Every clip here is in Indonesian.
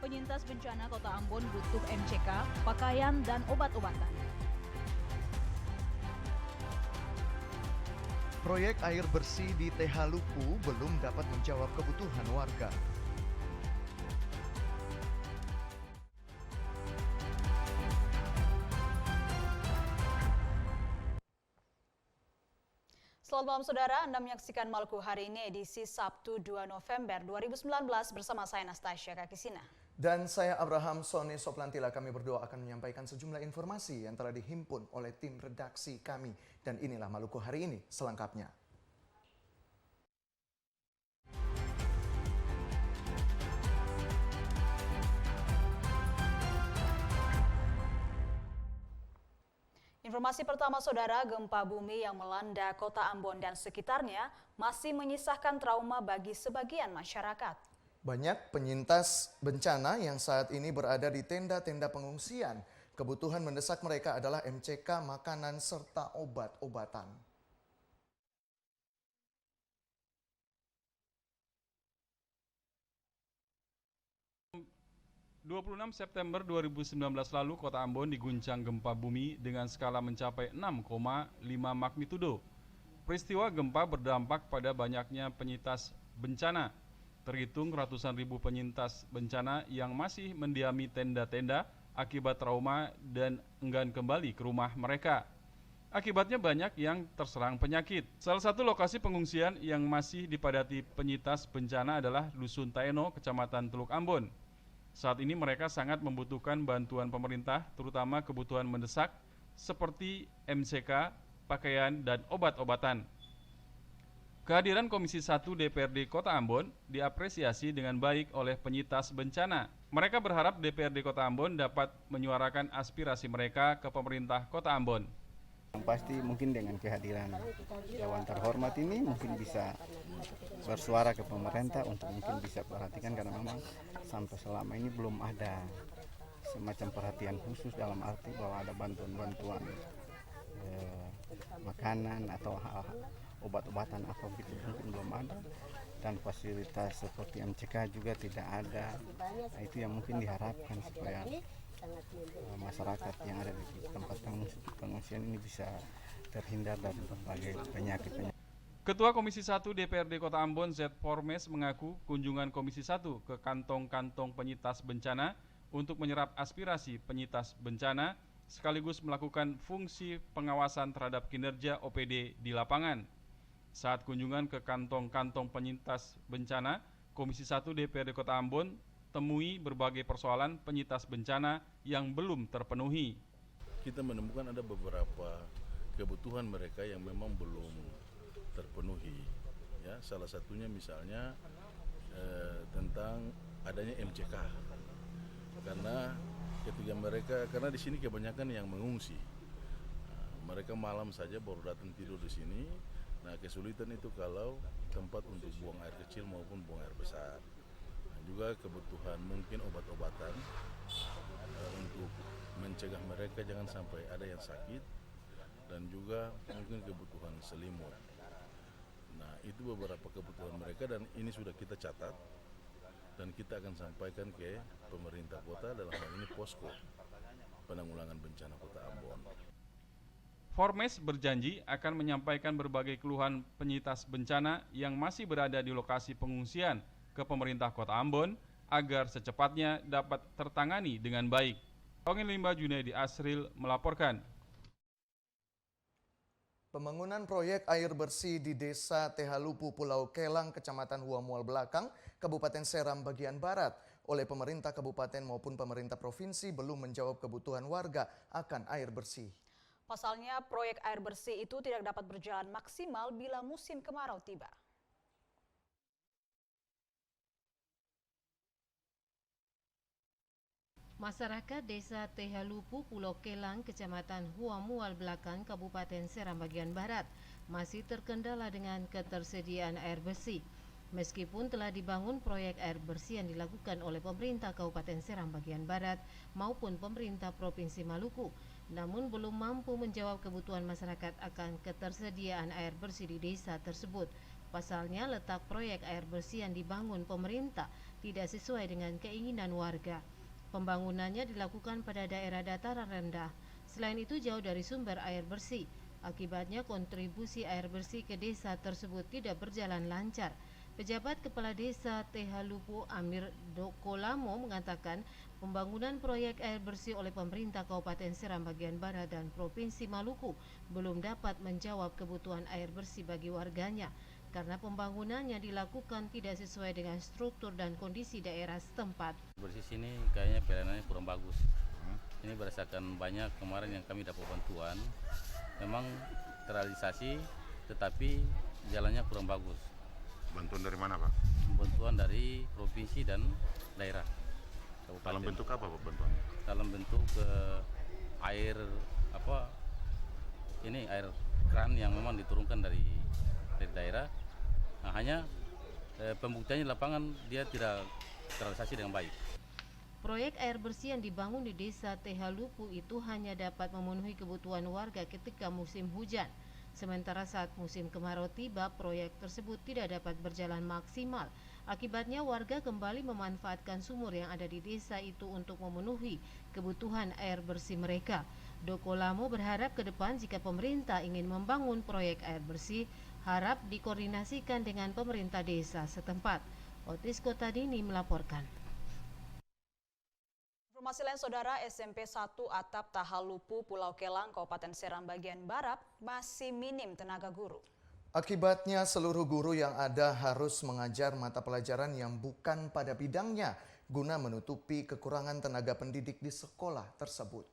Penyintas bencana Kota Ambon butuh MCK, pakaian, dan obat-obatan. Proyek air bersih di Tehalupu belum dapat menjawab kebutuhan warga. Selamat malam saudara, Anda menyaksikan Maluku hari ini edisi Sabtu 2 November 2019 bersama saya Nastasya Kakisina. Dan saya Abraham Soni Soplantila. Kami berdua akan menyampaikan sejumlah informasi yang telah dihimpun oleh tim redaksi kami. Dan inilah Maluku hari ini selengkapnya. Informasi pertama saudara, gempa bumi yang melanda Kota Ambon dan sekitarnya masih menyisakan trauma bagi sebagian masyarakat. Banyak penyintas bencana yang saat ini berada di tenda-tenda pengungsian. Kebutuhan mendesak mereka adalah MCK, makanan, serta obat-obatan. ...26 September 2019 lalu, Kota Ambon diguncang gempa bumi dengan skala mencapai 6,5 magnitudo. Peristiwa gempa berdampak pada banyaknya penyintas bencana. Terhitung ratusan ribu penyintas bencana yang masih mendiami tenda-tenda akibat trauma dan enggan kembali ke rumah mereka. Akibatnya banyak yang terserang penyakit. Salah satu lokasi pengungsian yang masih dipadati penyintas bencana adalah Dusun Taeno, Kecamatan Teluk Ambon. Saat ini mereka sangat membutuhkan bantuan pemerintah, terutama kebutuhan mendesak seperti MCK, pakaian, dan obat-obatan. Kehadiran Komisi 1 DPRD Kota Ambon diapresiasi dengan baik oleh penyintas bencana. Mereka berharap DPRD Kota Ambon dapat menyuarakan aspirasi mereka ke pemerintah Kota Ambon. Yang pasti mungkin dengan kehadiran Dewan Terhormat ini mungkin bisa bersuara ke pemerintah untuk mungkin bisa perhatikan, karena memang sampai selama ini belum ada semacam perhatian khusus dalam arti bahwa ada bantuan-bantuan makanan atau obat-obatan apa gitu, mungkin belum ada, dan fasilitas seperti MCK juga tidak ada. Nah, itu yang mungkin diharapkan supaya masyarakat yang ada di tempat pengungsian ini bisa terhindar dari berbagai penyakit. Ketua Komisi 1 DPRD Kota Ambon Z. Formes mengaku kunjungan Komisi 1 ke kantong-kantong penyintas bencana untuk menyerap aspirasi penyintas bencana sekaligus melakukan fungsi pengawasan terhadap kinerja OPD di lapangan. Saat kunjungan ke kantong-kantong penyintas bencana, Komisi 1 DPRD Kota Ambon temui berbagai persoalan penyintas bencana yang belum terpenuhi. Kita menemukan ada beberapa kebutuhan mereka yang memang belum terpenuhi. Ya, salah satunya misalnya tentang adanya MCK. Karena di sini kebanyakan yang mengungsi. Mereka malam saja baru datang tidur di sini. Nah, kesulitan itu kalau tempat untuk buang air kecil maupun buang air besar. Nah, juga kebutuhan mungkin obat-obatan untuk mencegah mereka jangan sampai ada yang sakit, dan juga mungkin kebutuhan selimut. Nah, itu beberapa kebutuhan mereka dan ini sudah kita catat dan kita akan sampaikan ke pemerintah kota, dalam hal ini Posko Penanggulangan Bencana Kota Ambon. Formes berjanji akan menyampaikan berbagai keluhan penyintas bencana yang masih berada di lokasi pengungsian ke pemerintah Kota Ambon agar secepatnya dapat tertangani dengan baik. Tongin Limba Junaidi Asril melaporkan. Pembangunan proyek air bersih di Desa Tehalupu, Pulau Kelang, Kecamatan Huamual Belakang, Kabupaten Seram bagian Barat oleh pemerintah kabupaten maupun pemerintah provinsi belum menjawab kebutuhan warga akan air bersih. Pasalnya, proyek air bersih itu tidak dapat berjalan maksimal bila musim kemarau tiba. Masyarakat Desa Tehalupu, Pulau Kelang, Kecamatan Huamual Belakang, Kabupaten Seram bagian Barat masih terkendala dengan ketersediaan air bersih. Meskipun telah dibangun proyek air bersih yang dilakukan oleh pemerintah Kabupaten Seram bagian Barat maupun pemerintah Provinsi Maluku, namun belum mampu menjawab kebutuhan masyarakat akan ketersediaan air bersih di desa tersebut. Pasalnya, letak proyek air bersih yang dibangun pemerintah tidak sesuai dengan keinginan warga. Pembangunannya dilakukan pada daerah dataran rendah. Selain itu, jauh dari sumber air bersih. Akibatnya, kontribusi air bersih ke desa tersebut tidak berjalan lancar. Pejabat Kepala Desa Tehalupu Amir Dokolamo mengatakan pembangunan proyek air bersih oleh pemerintah Kabupaten Seram bagian Barat dan Provinsi Maluku belum dapat menjawab kebutuhan air bersih bagi warganya karena pembangunannya dilakukan tidak sesuai dengan struktur dan kondisi daerah setempat. Bersih sini kayaknya pelayanannya kurang bagus. Ini berdasarkan banyak kemarin yang kami dapat bantuan, memang terrealisasi tetapi jalannya kurang bagus. Bantuan dari mana, Pak? Bantuan dari provinsi dan daerah. Kabupaten. Dalam bentuk apa, Pak, bantuannya? Dalam bentuk air air keran yang memang diturunkan dari daerah. Nah, hanya pembuktiannya di lapangan dia tidak terrealisasi dengan baik. Proyek air bersih yang dibangun di Desa Tehalupu itu hanya dapat memenuhi kebutuhan warga ketika musim hujan. Sementara saat musim kemarau tiba, proyek tersebut tidak dapat berjalan maksimal. Akibatnya warga kembali memanfaatkan sumur yang ada di desa itu untuk memenuhi kebutuhan air bersih mereka. Dokolamo berharap ke depan jika pemerintah ingin membangun proyek air bersih, harap dikoordinasikan dengan pemerintah desa setempat. Otis Kotadini melaporkan. Informasi lain, Saudara, SMP 1 Atap Tahalupu, Pulau Kelang, Kabupaten Seram bagian Barat masih minim tenaga guru. Akibatnya seluruh guru yang ada harus mengajar mata pelajaran yang bukan pada bidangnya guna menutupi kekurangan tenaga pendidik di sekolah tersebut.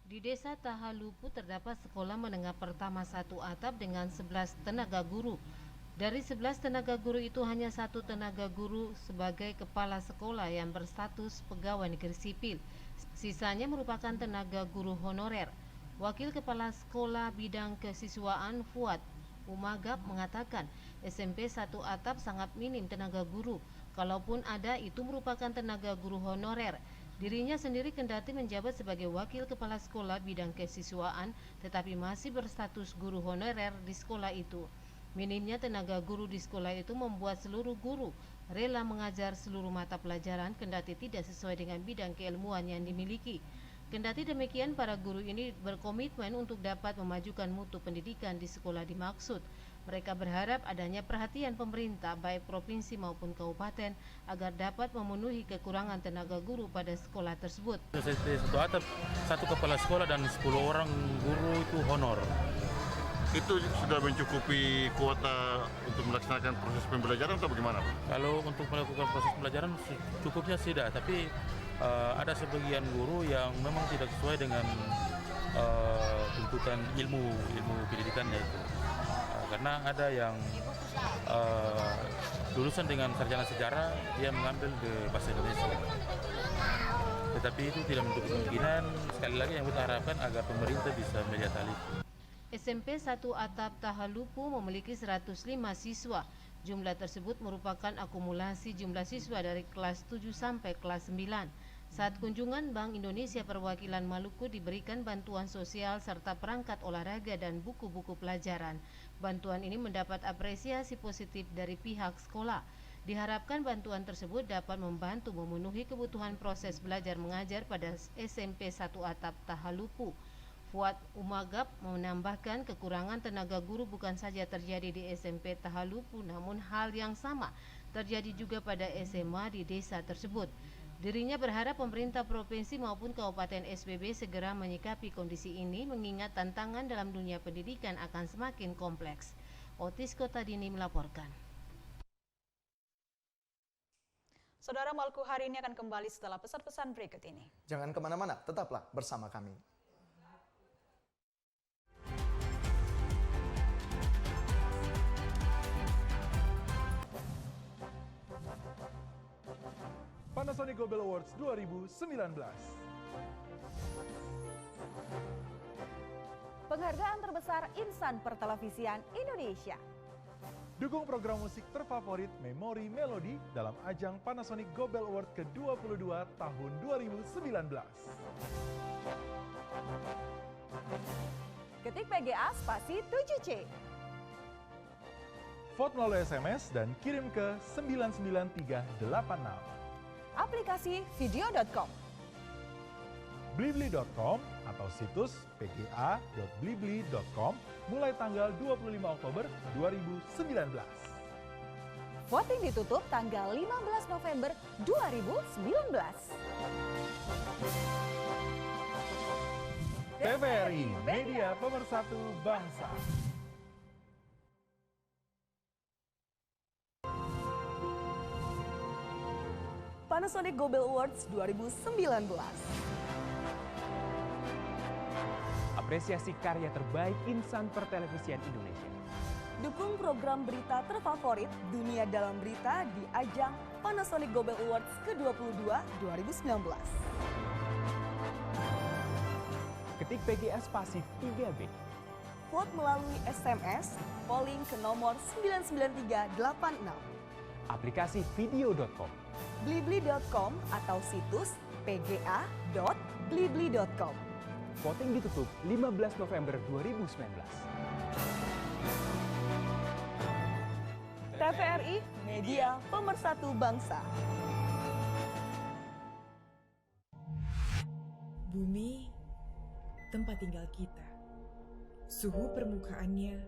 Di Desa Tahalupu terdapat sekolah menengah pertama 1 atap dengan 11 tenaga guru. Dari 11 tenaga guru itu hanya 1 tenaga guru sebagai kepala sekolah yang berstatus pegawai negeri sipil. Sisanya merupakan tenaga guru honorer. Wakil Kepala Sekolah Bidang Kesiswaan Fuad Umagap mengatakan SMP 1 atap sangat minim tenaga guru. Kalaupun ada, itu merupakan tenaga guru honorer. Dirinya sendiri kendati menjabat sebagai Wakil Kepala Sekolah Bidang Kesiswaan, tetapi masih berstatus guru honorer di sekolah itu. Minimnya tenaga guru di sekolah itu membuat seluruh guru rela mengajar seluruh mata pelajaran kendati tidak sesuai dengan bidang keilmuan yang dimiliki. Kendati demikian, para guru ini berkomitmen untuk dapat memajukan mutu pendidikan di sekolah dimaksud. Mereka berharap adanya perhatian pemerintah baik provinsi maupun kabupaten agar dapat memenuhi kekurangan tenaga guru pada sekolah tersebut. Satu atap, 1 kepala sekolah dan 10 orang guru itu honor. Itu sudah mencukupi kuota untuk melaksanakan proses pembelajaran atau bagaimana, Pak? Kalau untuk melakukan proses pelajaran cukupnya tidak, tapi ada sebagian guru yang memang tidak sesuai dengan tuntutan ilmu pendidikannya itu. Karena ada yang lulusan dengan sarjana sejarah, dia mengambil di bahasa Indonesia. Tetapi itu tidak menutup kemungkinan, sekali lagi yang kita harapkan agar pemerintah bisa melihat hal itu. SMP 1 Atap Tahalupu memiliki 105 siswa. Jumlah tersebut merupakan akumulasi jumlah siswa dari kelas 7 sampai kelas 9. Saat kunjungan Bank Indonesia Perwakilan Maluku diberikan bantuan sosial serta perangkat olahraga dan buku-buku pelajaran. Bantuan ini mendapat apresiasi positif dari pihak sekolah. Diharapkan bantuan tersebut dapat membantu memenuhi kebutuhan proses belajar mengajar pada SMP 1 Atap Tahalupu. Fuad Umagap menambahkan kekurangan tenaga guru bukan saja terjadi di SMP Tahalupu, namun hal yang sama terjadi juga pada SMA di desa tersebut. Dirinya berharap pemerintah provinsi maupun kabupaten SBB segera menyikapi kondisi ini mengingat tantangan dalam dunia pendidikan akan semakin kompleks. Otis Kotadini melaporkan. Saudara, Maluku hari ini akan kembali setelah pesan-pesan berikut ini. Jangan kemana-mana, tetaplah bersama kami. Panasonic Gobel Awards 2019. Penghargaan terbesar insan pertelevisian Indonesia. Dukung program musik terfavorit Memori Melody dalam ajang Panasonic Gobel Award ke-22 tahun 2019. Ketik PGA spasi 7C. Vote melalui SMS dan kirim ke 99386. Aplikasi video.com. Blibli.com atau situs pga.blibli.com mulai tanggal 25 Oktober 2019. Voting ditutup tanggal 15 November 2019. TVRI, media pemersatu bangsa. Panasonic Gobel Awards 2019. Apresiasi karya terbaik insan pertelevisian Indonesia. Dukung program berita terfavorit dunia dalam berita di ajang Panasonic Gobel Awards ke-22 2019. Ketik PGA spasi 3B. Vote melalui SMS, polling ke nomor 99386. Aplikasi video.com. Blibli.com atau situs pga.blibli.com. Voting ditutup 15 November 2019. TVRI, media pemersatu bangsa. Bumi, tempat tinggal kita. Suhu permukaannya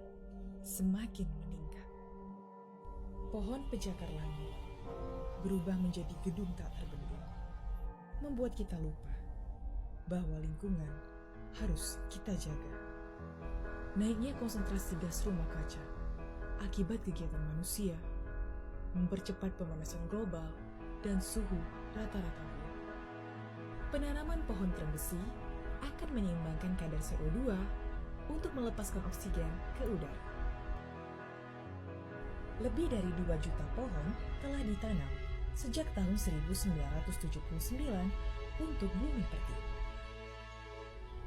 semakin meningkat. Pohon pencakar langit berubah menjadi gedung tak terbendung, membuat kita lupa bahwa lingkungan harus kita jaga. Naiknya konsentrasi gas rumah kaca akibat kegiatan manusia mempercepat pemanasan global dan suhu rata-rata bumi. Penanaman pohon termbesi akan menyeimbangkan kadar CO2 untuk melepaskan oksigen ke udara. Lebih dari 2 juta pohon telah ditanam sejak tahun 1979 untuk bumi pertiwi.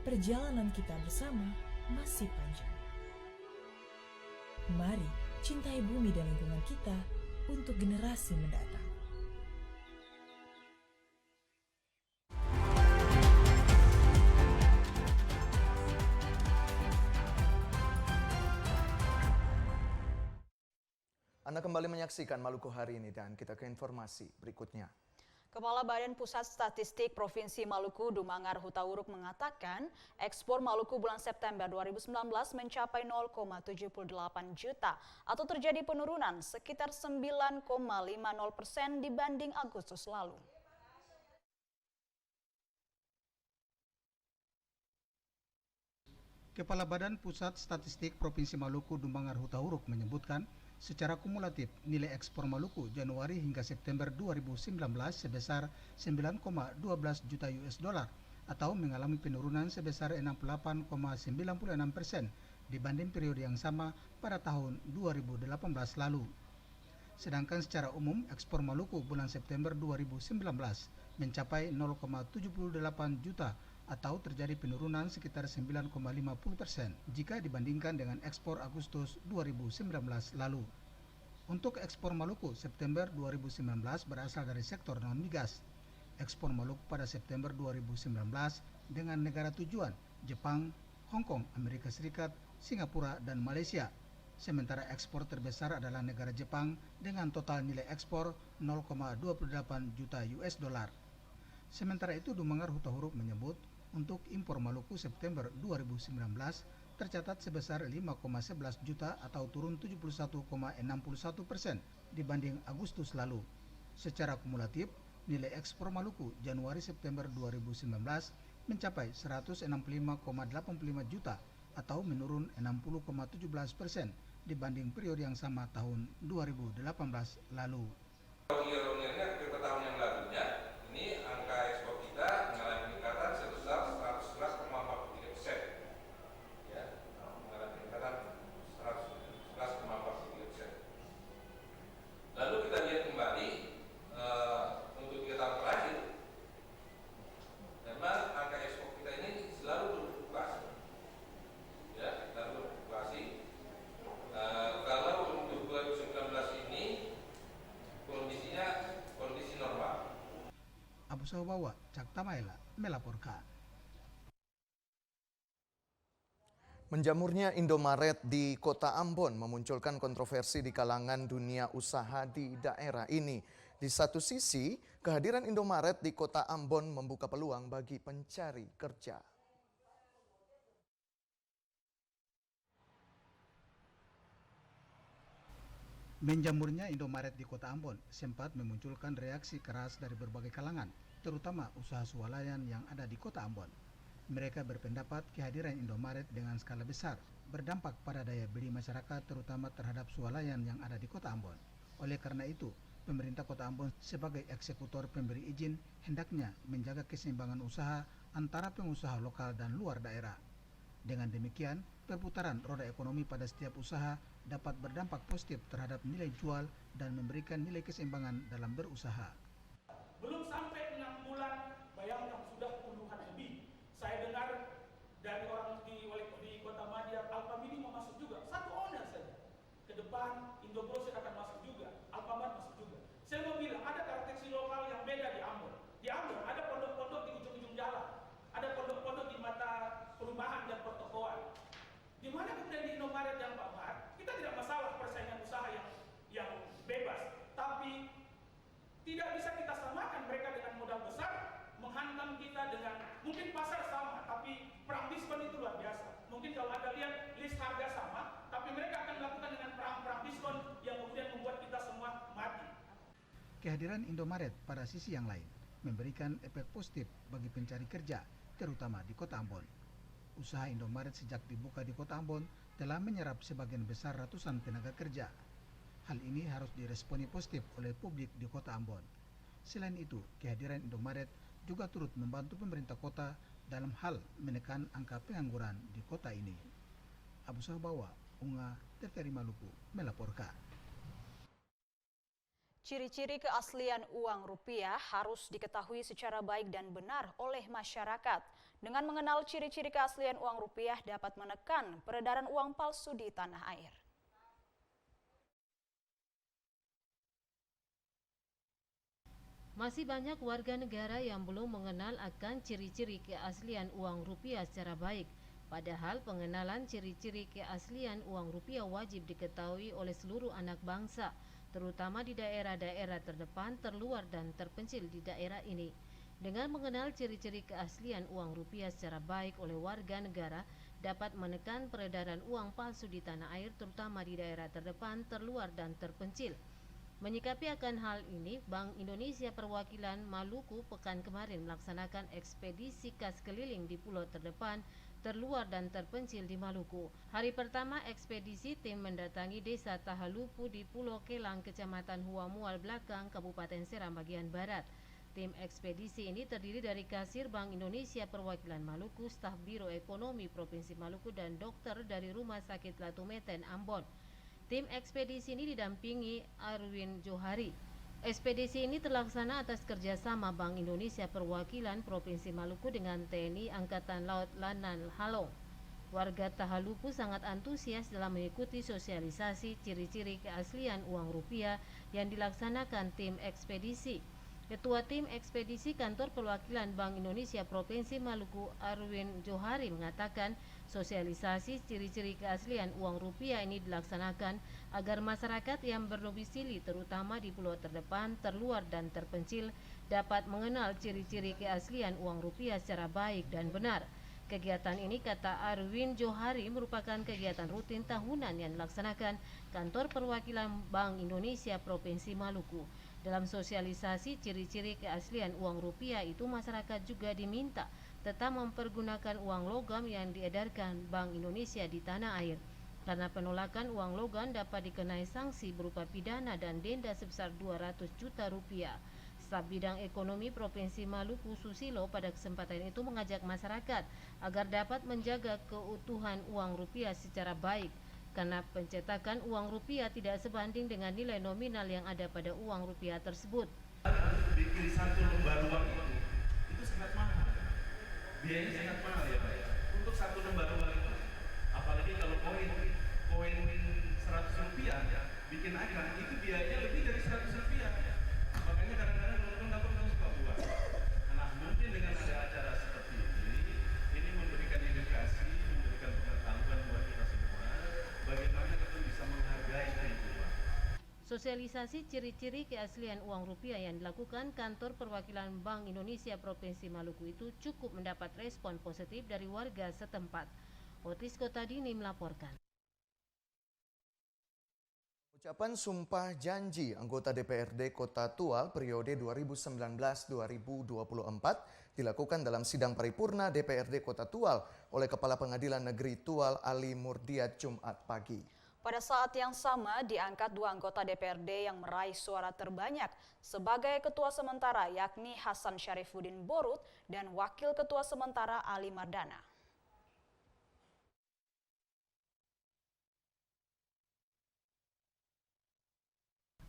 Perjalanan kita bersama masih panjang. Mari cintai bumi dan lingkungan kita untuk generasi mendatang. Anda kembali menyaksikan Maluku Hari Ini dan kita ke informasi berikutnya. Kepala Badan Pusat Statistik Provinsi Maluku Dumangar Hutauruk mengatakan ekspor Maluku bulan September 2019 mencapai 0,78 juta atau terjadi penurunan sekitar 9,50% dibanding Agustus lalu. Kepala Badan Pusat Statistik Provinsi Maluku Dumangar Hutauruk menyebutkan secara kumulatif nilai ekspor Maluku Januari hingga September 2019 sebesar 9,12 juta US dollar atau mengalami penurunan sebesar 68,96% dibanding periode yang sama pada tahun 2018 lalu. Sedangkan secara umum ekspor Maluku bulan September 2019 mencapai 0,78 juta atau terjadi penurunan sekitar 9,50% jika dibandingkan dengan ekspor Agustus 2019 lalu. Untuk ekspor Maluku September 2019 berasal dari sektor non-migas. Ekspor Maluku pada September 2019 dengan negara tujuan Jepang, Hong Kong, Amerika Serikat, Singapura, dan Malaysia. Sementara ekspor terbesar adalah negara Jepang dengan total nilai ekspor 0,28 juta US dollar. Sementara itu Dumangar Hutauruk menyebut untuk impor Maluku September 2019 tercatat sebesar 5,11 juta atau turun 71,61% dibanding Agustus lalu. Secara kumulatif, nilai ekspor Maluku Januari-September 2019 mencapai 165,85 juta atau menurun 60,17% dibanding periode yang sama tahun 2018 lalu. Year-on-year-nya ke tahun yang lalunya, ini angka ekspor kita mengalami peningkatan sebesar 111,43%. Ya, mengalami peningkatan 111,43%. Lalu kita lihat kembali untuk 3 tahun terakhir, memang angka ekspor kita ini selalu berfluktuasi. Ya, selalu berfluktuasi. Kalau untuk 2019 ini kondisinya kondisi normal. Abu Sawawa, Cak Tamaela, melaporkan. Menjamurnya Indomaret di Kota Ambon memunculkan kontroversi di kalangan dunia usaha di daerah ini. Di satu sisi, kehadiran Indomaret di Kota Ambon membuka peluang bagi pencari kerja. Menjamurnya Indomaret di Kota Ambon sempat memunculkan reaksi keras dari berbagai kalangan, terutama usaha swalayan yang ada di Kota Ambon. Mereka berpendapat kehadiran Indomaret dengan skala besar berdampak pada daya beli masyarakat, terutama terhadap swalayan yang ada di Kota Ambon. Oleh karena itu, pemerintah Kota Ambon sebagai eksekutor pemberi izin hendaknya menjaga keseimbangan usaha antara pengusaha lokal dan luar daerah. Dengan demikian, perputaran roda ekonomi pada setiap usaha dapat berdampak positif terhadap nilai jual dan memberikan nilai keseimbangan dalam berusaha. Belum sampai 6 bulan, bayangkan sudah puluhan lebih. Saya dengar dari orang di Kota Madia, Alfamidi mau masuk juga, satu owner saja. Ke depan Indogrosir akan masuk juga, Alfamart masuk juga. Saya mau bilang ada karakteristik lokal yang beda di Ambon. Di Ambon ada pondok-pondok di ujung-ujung jalan, ada pondok-pondok di mata perumahan dan pertokoan. Di mana kemudian di Indomaret dan Alfamart, kita tidak masalah persaingan usaha yang bebas, tapi tidak bisa kita samakan mereka dengan modal besar, menghantam kita dengan mungkin pasar sama, tapi perang diskon itu luar biasa. Mungkin kalau Anda lihat list harga sama, tapi mereka akan melakukan dengan perang diskon yang kemudian membuat kita semua mati. Kehadiran Indomaret pada sisi yang lain memberikan efek positif bagi pencari kerja, terutama di Kota Ambon. Usaha Indomaret sejak dibuka di Kota Ambon telah menyerap sebagian besar ratusan tenaga kerja. Hal ini harus diresponi positif oleh publik di Kota Ambon. Selain itu, kehadiran Indomaret juga turut membantu pemerintah kota dalam hal menekan angka pengangguran di kota ini. Abu Sabawa, Unga, TVRI Maluku, melaporkan. Ciri-ciri keaslian uang rupiah harus diketahui secara baik dan benar oleh masyarakat. Dengan mengenal ciri-ciri keaslian uang rupiah dapat menekan peredaran uang palsu di tanah air. Masih banyak warga negara yang belum mengenal akan ciri-ciri keaslian uang rupiah secara baik. Padahal pengenalan ciri-ciri keaslian uang rupiah wajib diketahui oleh seluruh anak bangsa, terutama di daerah-daerah terdepan, terluar dan terpencil di daerah ini. Dengan mengenal ciri-ciri keaslian uang rupiah secara baik oleh warga negara, dapat menekan peredaran uang palsu di tanah air, terutama di daerah terdepan, terluar dan terpencil. Menyikapi akan hal ini, Bank Indonesia Perwakilan Maluku pekan kemarin melaksanakan ekspedisi kas keliling di pulau terdepan, terluar dan terpencil di Maluku. Hari pertama ekspedisi, tim mendatangi desa Tahalupu di Pulau Kelang, Kecamatan Huamual Belakang, Kabupaten Seram bagian Barat. Tim ekspedisi ini terdiri dari Kasir Bank Indonesia Perwakilan Maluku, staf Biro Ekonomi Provinsi Maluku, dan dokter dari Rumah Sakit Latumeten, Ambon. Tim ekspedisi ini didampingi Arwin Johari. Ekspedisi ini terlaksana atas kerjasama Bank Indonesia Perwakilan Provinsi Maluku dengan TNI Angkatan Laut Lanal Halong. Warga Tahalupu sangat antusias dalam mengikuti sosialisasi ciri-ciri keaslian uang rupiah yang dilaksanakan tim ekspedisi. Ketua Tim Ekspedisi Kantor Perwakilan Bank Indonesia Provinsi Maluku, Arwin Johari, mengatakan sosialisasi ciri-ciri keaslian uang rupiah ini dilaksanakan agar masyarakat yang berdomisili terutama di pulau terdepan, terluar dan terpencil dapat mengenal ciri-ciri keaslian uang rupiah secara baik dan benar. Kegiatan ini, kata Arwin Johari, merupakan kegiatan rutin tahunan yang dilaksanakan Kantor Perwakilan Bank Indonesia Provinsi Maluku. Dalam sosialisasi ciri-ciri keaslian uang rupiah itu, masyarakat juga diminta tetap mempergunakan uang logam yang diedarkan Bank Indonesia di tanah air. Karena penolakan uang logam dapat dikenai sanksi berupa pidana dan denda sebesar 200 juta rupiah. Staf Bidang Ekonomi Provinsi Maluku, Susilo, pada kesempatan itu mengajak masyarakat agar dapat menjaga keutuhan uang rupiah secara baik, karena pencetakan uang rupiah tidak sebanding dengan nilai nominal yang ada pada uang rupiah tersebut. Bikin satu lembar uang itu sangat mahal. Biayanya sangat mahal ya Pak ya. Untuk satu lembar uang itu, apalagi kalau koin 100 rupiah ya, bikin aja itu biayanya lebih dari 100 rupiah. Makanya kadang-kadang teman-teman suka buat. Nah, mungkin dengan ada acara seperti ini memberikan edukasi, memberikan pengetahuan Sosialisasi ciri-ciri keaslian uang rupiah yang dilakukan Kantor Perwakilan Bank Indonesia Provinsi Maluku itu cukup mendapat respon positif dari warga setempat. Otis Kotadini melaporkan. Ucapan sumpah janji anggota DPRD Kota Tual periode 2019-2024 dilakukan dalam sidang paripurna DPRD Kota Tual oleh Kepala Pengadilan Negeri Tual Ali Murdiat Jumat pagi. Pada saat yang sama diangkat 2 anggota DPRD yang meraih suara terbanyak sebagai ketua sementara yakni Hasan Syarifuddin Borut dan wakil ketua sementara Ali Mardana.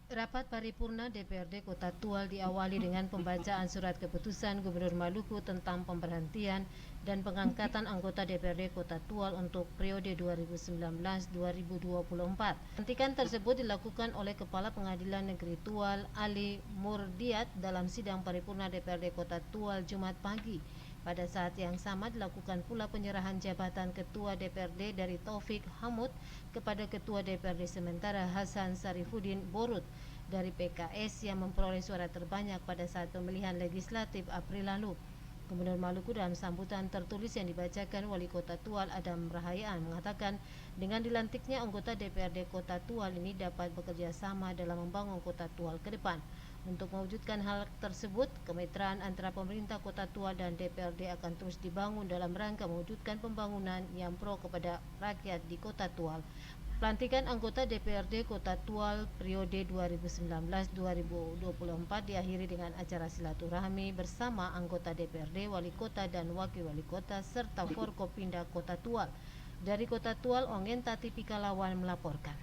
Rapat paripurna DPRD Kota Tual diawali dengan pembacaan surat keputusan Gubernur Maluku tentang pemberhentian dan pengangkatan anggota DPRD Kota Tual untuk periode 2019-2024. Pelantikan tersebut dilakukan oleh Kepala Pengadilan Negeri Tual Ali Murdiat dalam sidang paripurna DPRD Kota Tual Jumat pagi. Pada saat yang sama dilakukan pula penyerahan jabatan Ketua DPRD dari Taufik Hamud kepada Ketua DPRD sementara Hasan Syarifuddin Borut dari PKS yang memperoleh suara terbanyak pada saat pemilihan legislatif April lalu. Gubernur Maluku dalam sambutan tertulis yang dibacakan Wali Kota Tual Adam Rahayaan mengatakan dengan dilantiknya anggota DPRD Kota Tual ini dapat bekerja sama dalam membangun Kota Tual ke depan. Untuk mewujudkan hal tersebut, kemitraan antara pemerintah Kota Tual dan DPRD akan terus dibangun dalam rangka mewujudkan pembangunan yang pro kepada rakyat di Kota Tual. Pelantikan anggota DPRD Kota Tual periode 2019-2024 diakhiri dengan acara silaturahmi bersama anggota DPRD, Wali Kota dan Wakil Wali Kota serta Forkopimda Kota Tual. Dari Kota Tual, Ongen Tati Pikalawan melaporkan.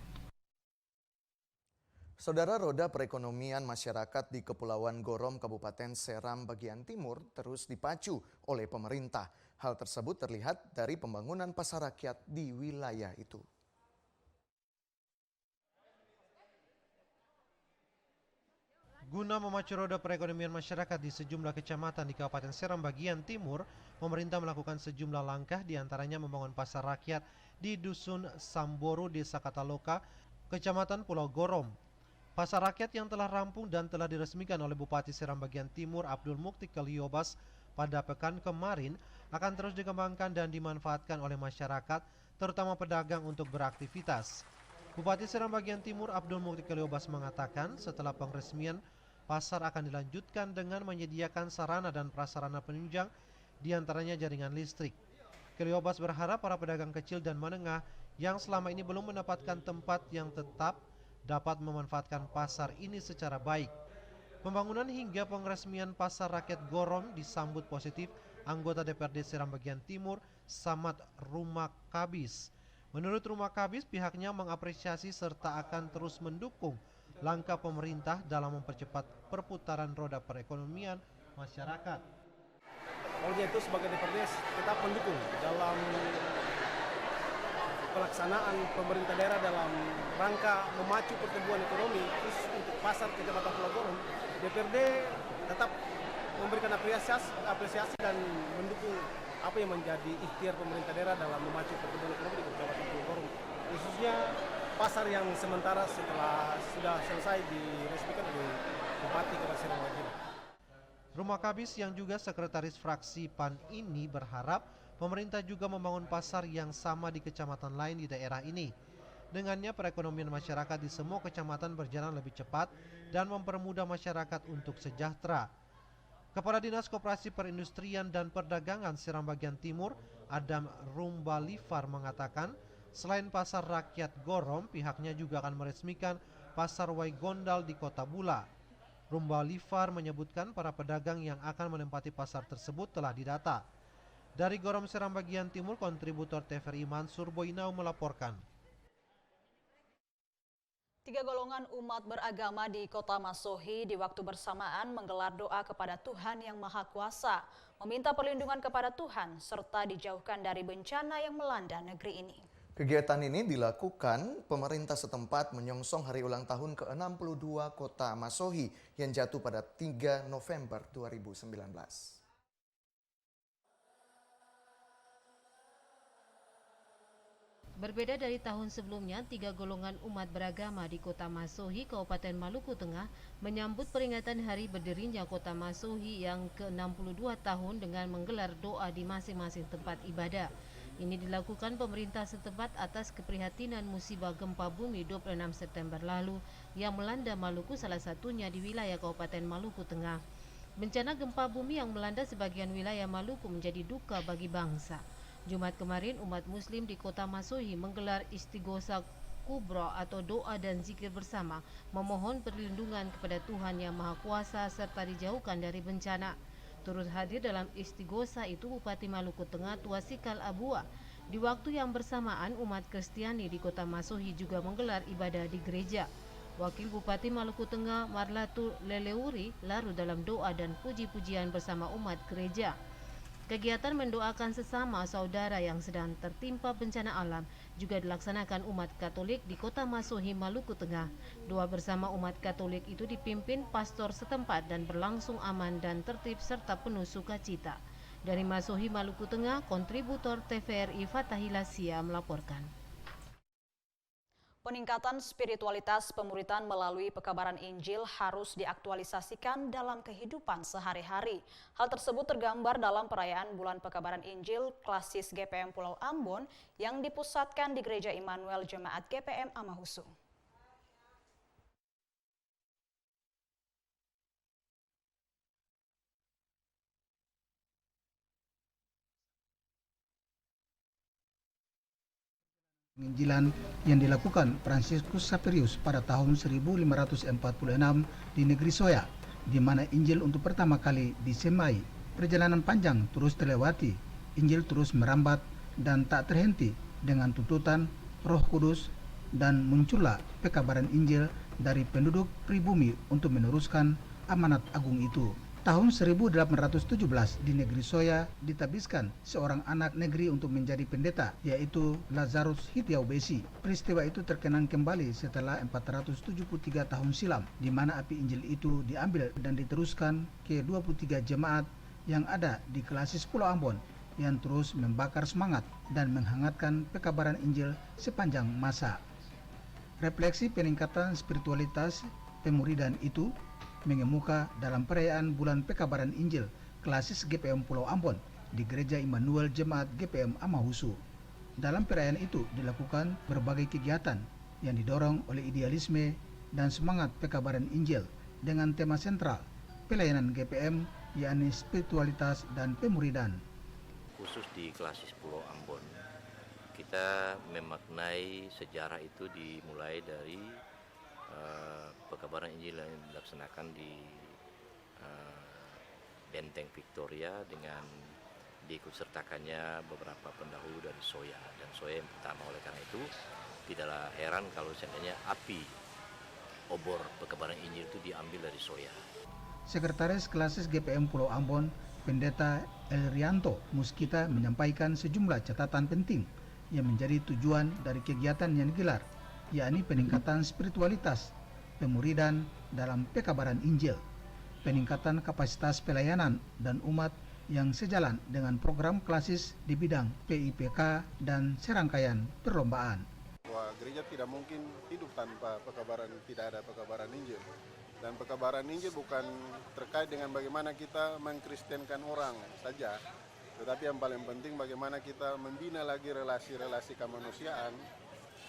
Saudara, roda perekonomian masyarakat di Kepulauan Gorom, Kabupaten Seram bagian timur terus dipacu oleh pemerintah. Hal tersebut terlihat dari pembangunan pasar rakyat di wilayah itu. Guna memacu roda perekonomian masyarakat di sejumlah kecamatan di Kabupaten Seram bagian timur, pemerintah melakukan sejumlah langkah diantaranya membangun pasar rakyat di Dusun Samboro, Desa Kataloka, Kecamatan Pulau Gorom. Pasar rakyat yang telah rampung dan telah diresmikan oleh Bupati Seram bagian timur Abdul Mukti Kaliobas pada pekan kemarin akan terus dikembangkan dan dimanfaatkan oleh masyarakat, terutama pedagang untuk beraktivitas. Bupati Seram bagian timur Abdul Mukti Kaliobas mengatakan setelah pengresmian, pasar akan dilanjutkan dengan menyediakan sarana dan prasarana penunjang, diantaranya jaringan listrik. Kaliobas berharap para pedagang kecil dan menengah yang selama ini belum mendapatkan tempat yang tetap dapat memanfaatkan pasar ini secara baik. Pembangunan hingga pengresmian pasar rakyat Gorom disambut positif anggota DPRD Seram bagian timur Samad Rumakabis. Menurut Rumakabis, pihaknya mengapresiasi serta akan terus mendukung langkah pemerintah dalam mempercepat perputaran roda perekonomian masyarakat. Oleh itu sebagai DPRD tetap mendukung dalam pelaksanaan pemerintah daerah dalam rangka memacu pertumbuhan ekonomi khusus untuk pasar Kecamatan Pulau Gorom. DPRD tetap memberikan apresiasi dan mendukung apa yang menjadi ikhtiar pemerintah daerah dalam memacu pertumbuhan ekonomi di Kecamatan Pulau Gorom, khususnya pasar yang sementara setelah sudah selesai diresmikan oleh Bupati Kota Seram bagian. Rumakabis yang juga sekretaris fraksi PAN ini berharap pemerintah juga membangun pasar yang sama di kecamatan lain di daerah ini. Dengannya perekonomian masyarakat di semua kecamatan berjalan lebih cepat dan mempermudah masyarakat untuk sejahtera. Kepala Dinas Koperasi Perindustrian dan Perdagangan Seram bagian Timur, Adam Rumbalifar mengatakan, selain pasar rakyat Gorom, pihaknya juga akan meresmikan pasar Waigondal di Kota Bula. Rumbalifar menyebutkan para pedagang yang akan menempati pasar tersebut telah didata. Dari Gorom Seram bagian Timur, kontributor TVRI Mansur Boinau melaporkan. 3 golongan umat beragama di Kota Masohi di waktu bersamaan menggelar doa kepada Tuhan Yang Maha Kuasa, meminta perlindungan kepada Tuhan serta dijauhkan dari bencana yang melanda negeri ini. Kegiatan ini dilakukan pemerintah setempat menyongsong hari ulang tahun ke-62 Kota Masohi yang jatuh pada 3 November 2019. Berbeda dari tahun sebelumnya, 3 golongan umat beragama di Kota Masohi, Kabupaten Maluku Tengah menyambut peringatan hari berdirinya Kota Masohi yang ke-62 tahun dengan menggelar doa di masing-masing tempat ibadah. Ini dilakukan pemerintah setempat atas keprihatinan musibah gempa bumi 26 September lalu yang melanda Maluku, salah satunya di wilayah Kabupaten Maluku Tengah. Bencana gempa bumi yang melanda sebagian wilayah Maluku menjadi duka bagi bangsa. Jumat kemarin, umat muslim di Kota Masohi menggelar istighosa kubra atau doa dan zikir bersama, memohon perlindungan kepada Tuhan Yang Maha Kuasa serta dijauhkan dari bencana. Turut hadir dalam istighosa itu Bupati Maluku Tengah Tuasikal Abua. Di waktu yang bersamaan, umat Kristiani di Kota Masohi juga menggelar ibadah di gereja. Wakil Bupati Maluku Tengah Marlatu Leleuri larut dalam doa dan puji-pujian bersama umat gereja. Kegiatan mendoakan sesama saudara yang sedang tertimpa bencana alam juga dilaksanakan umat Katolik di Kota Masohi, Maluku Tengah. Doa bersama umat Katolik itu dipimpin pastor setempat dan berlangsung aman dan tertib serta penuh sukacita. Dari Masohi, Maluku Tengah, kontributor TVRI Fatahila Sia melaporkan. Peningkatan spiritualitas pemuritan melalui pekabaran Injil harus diaktualisasikan dalam kehidupan sehari-hari. Hal tersebut tergambar dalam perayaan Bulan Pekabaran Injil Klasis GPM Pulau Ambon yang dipusatkan di Gereja Immanuel Jemaat GPM Amahusu. Penginjilan yang dilakukan Fransiskus Xaverius pada tahun 1546 di negeri Soya, di mana Injil untuk pertama kali disemai. Perjalanan panjang terus terlewati, Injil terus merambat dan tak terhenti dengan tuntutan Roh Kudus, dan muncullah pekabaran Injil dari penduduk pribumi untuk meneruskan amanat agung itu. Tahun 1817 di negeri Soya ditabiskan seorang anak negeri untuk menjadi pendeta, yaitu Lazarus Hitiau Besi. Peristiwa itu terkenang kembali setelah 473 tahun silam, di mana api Injil itu diambil dan diteruskan ke 23 jemaat yang ada di Klasis Pulau Ambon yang terus membakar semangat dan menghangatkan pekabaran Injil sepanjang masa. Refleksi peningkatan spiritualitas pemuridan itu mengemuka dalam perayaan Bulan Pekabaran Injil Klasis GPM Pulau Ambon di Gereja Immanuel Jemaat GPM Amahusu. Dalam perayaan itu dilakukan berbagai kegiatan yang didorong oleh idealisme dan semangat pekabaran Injil dengan tema sentral pelayanan GPM, yakni spiritualitas dan pemuridan. Khusus di Klasis Pulau Ambon, kita memaknai sejarah itu dimulai dari pekabaran Injil yang dilaksanakan di Benteng Victoria dengan diikutsertakannya beberapa pendahulu dari Soya, dan Soya yang pertama. Oleh karena itu tidaklah heran kalau seandainya api obor pekabaran Injil itu diambil dari Soya. Sekretaris Klasis GPM Pulau Ambon, Pendeta Elrianto Muskita, menyampaikan sejumlah catatan penting yang menjadi tujuan dari kegiatan yang digelar, yakni peningkatan spiritualitas pemuridan dalam pekabaran Injil, peningkatan kapasitas pelayanan dan umat yang sejalan dengan program klasis di bidang PIPK dan serangkaian perlombaan. Bahwa gereja tidak mungkin hidup tanpa pekabaran, tidak ada pekabaran Injil. Dan pekabaran Injil bukan terkait dengan bagaimana kita mengkristenkan orang saja, tetapi yang paling penting bagaimana kita membina lagi relasi-relasi kemanusiaan.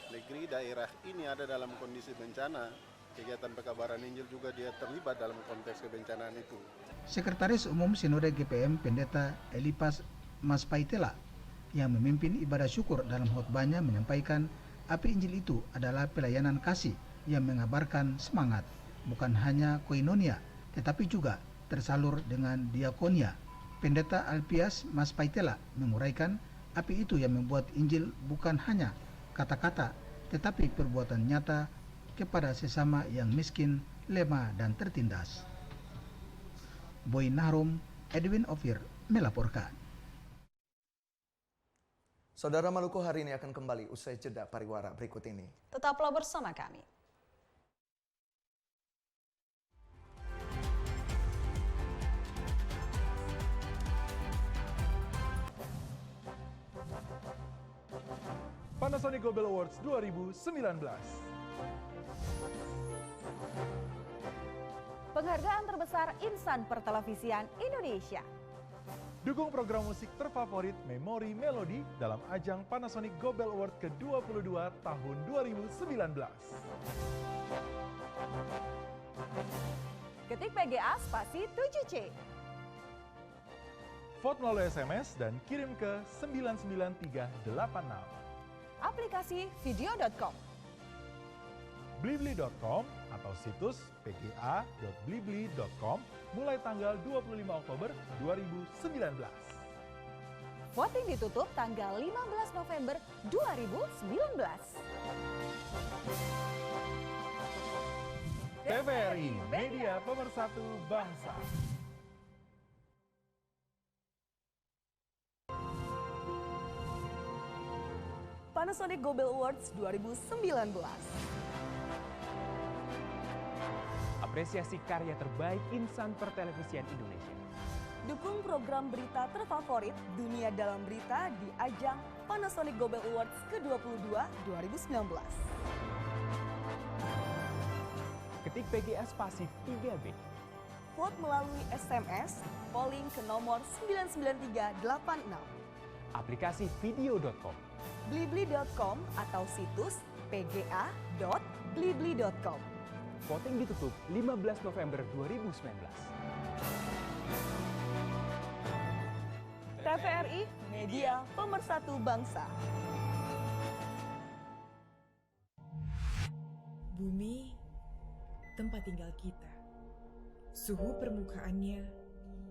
Negeri daerah ini ada dalam kondisi bencana, kegiatan pekabaran Injil juga dia terlibat dalam konteks kebencanaan itu. Sekretaris Umum Sinode GPM Pendeta Elipas Maspaitela yang memimpin ibadah syukur dalam khotbahnya menyampaikan api Injil itu adalah pelayanan kasih yang mengabarkan semangat, bukan hanya koinonia, tetapi juga tersalur dengan diakonia. Pendeta Alpias Maspaitela menguraikan api itu yang membuat Injil bukan hanya kata-kata, tetapi perbuatan nyata kepada sesama yang miskin, lemah, dan tertindas. Boy Nahrum, Edwin Ofir melaporkan. Saudara, Maluku hari ini akan kembali usai jeda pariwara berikut ini. Tetaplah bersama kami. Panasonic Global Awards 2019. Penghargaan terbesar insan pertelevisian Indonesia. Dukung program musik terfavorit Memori Melodi dalam ajang Panasonic Global Award ke-22 tahun 2019. Ketik PGA spasi 7C. Vote melalui SMS dan kirim ke 99386. Aplikasi video.com. Blibli.com atau situs pga.blibli.com mulai tanggal 25 Oktober 2019. Voting ditutup tanggal 15 November 2019. TVRI, media pemersatu bangsa. Panasonic Global Awards 2019. Apresiasi karya terbaik insan pertelevisian Indonesia. Dukung program berita terfavorit dunia dalam berita di ajang Panasonic Global Awards ke-22 2019. Ketik PGA spasi 3B. Vote melalui SMS, polling ke nomor 99386. Aplikasi video.com. Blibli.com atau situs pga.blibli.com. Voting ditutup 15 November 2019. TVRI, media pemersatu bangsa. Bumi, tempat tinggal kita. Suhu permukaannya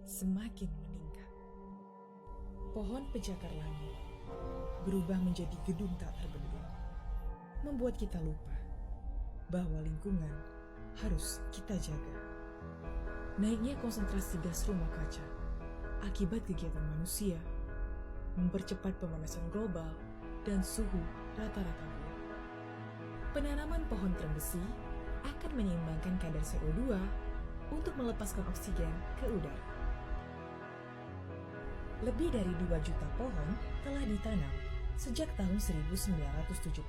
semakin meningkat. Pohon pencakar langit berubah menjadi gedung tak terbendung, membuat kita lupa bahwa lingkungan harus kita jaga. Naiknya konsentrasi gas rumah kaca akibat kegiatan manusia mempercepat pemanasan global dan suhu rata-rata bumi. Penanaman pohon terembesi akan menyeimbangkan kadar CO2 untuk melepaskan oksigen ke udara. Lebih dari 2 juta pohon telah ditanam sejak tahun 1979